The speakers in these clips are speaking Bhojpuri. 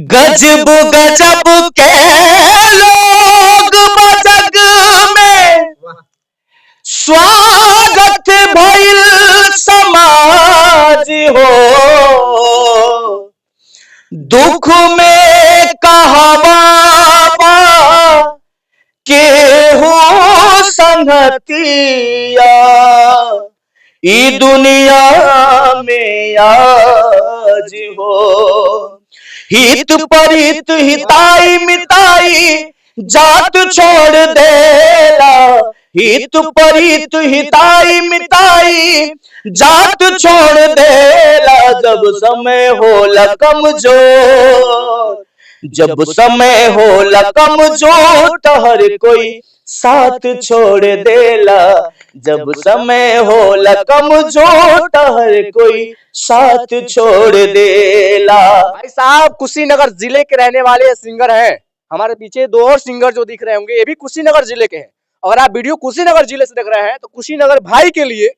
गजब गजब के लोग बजग में स्वागत भइल समाज हो। दुख में कहवा केहू संगतिया ई दुनिया में आज हो। हित परित हिताई मिताई जात छोड़ देला। हित परित हिताई मिताई जात छोड़ देला। जब समय होला कमजोर, जब समय होला कमजोर हर कोई साथ छोड़ देला। जब समय होला कमजोर हर कोई साथ छोड़ देला। भाई साहब कुशीनगर जिले के रहने वाले सिंगर हैं। हमारे पीछे दो और सिंगर जो दिख रहे होंगे ये भी कुशीनगर जिले के हैं। अगर आप वीडियो कुशीनगर जिले से देख रहे हैं तो कुशीनगर भाई के लिए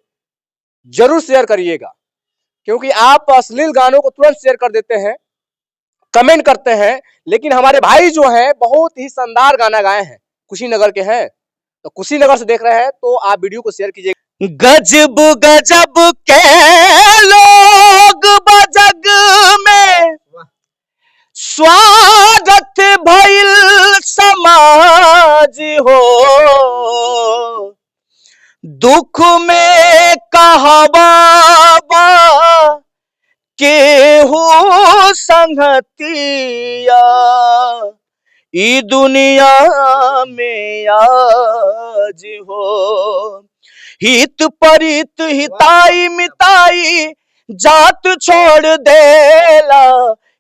जरूर शेयर करिएगा, क्योंकि आप अश्लील गानों को तुरंत शेयर कर देते हैं, कमेंट करते हैं, लेकिन हमारे भाई जो हैं बहुत ही शानदार गाना गाए हैं, कुशीनगर के हैं। तो कुशीनगर से देख रहे हैं तो आप वीडियो को शेयर कीजिए। गजब गजब के लोग बजग में स्वागत भइल समाज हो। दुख में कहवा केहू संगतिया ई दुनिया में आज हो। हित परित हिताई मिताई जात छोड़ देला।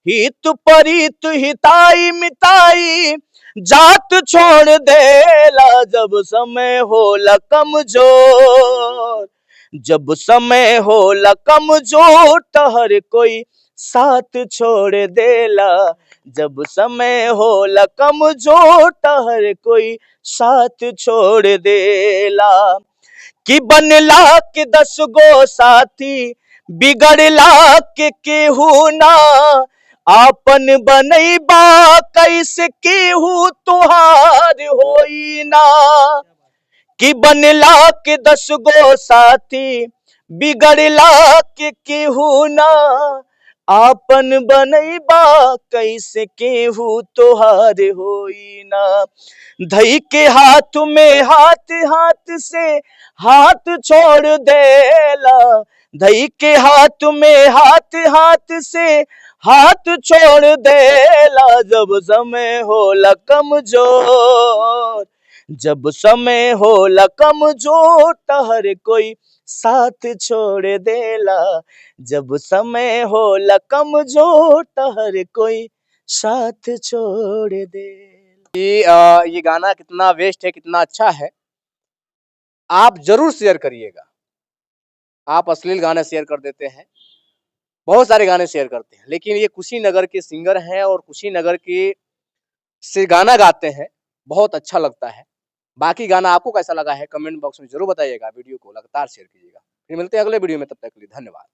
हित परित हिताई मिताई जात छोड़ देला। जब समय होला कमजोर, जब समय होला कमजोर हर कोई साथ छोड़ देला। जब समय होला कमजोर हर कोई साथ छोड़ देला। कि बनला के 10 गो साथी बिगड़ला के केहू ना आपन बनैबा कैसे केहू तुहार होई ना। कि बनला के 10 गो साथी बिगड़ला के केहू ना आपन बनैबा कैसे केहू तोहार होई ना। धई के हाथ में हाथ हाथ से हाथ छोड़ देला। धई के हाथ में हाथ हाथ से हाथ छोड़ देला। जब समय होला कमजोर, जब समय होला कमजोर हर कोई साथ छोड़ देला। जब समय होला कमजोर हर कोई साथ छोड़ देला। ये गाना कितना वेस्ट है, कितना अच्छा है, आप जरूर शेयर करिएगा। आप अश्लील गाने शेयर कर देते हैं, बहुत सारे गाने शेयर करते हैं, लेकिन ये कुशीनगर के सिंगर हैं और कुशीनगर के से गाना गाते हैं, बहुत अच्छा लगता है। बाकी गाना आपको कैसा लगा है कमेंट बॉक्स में जरूर बताइएगा। वीडियो को लगातार शेयर कीजिएगा। फिर मिलते हैं अगले वीडियो में, तब तक के लिए धन्यवाद।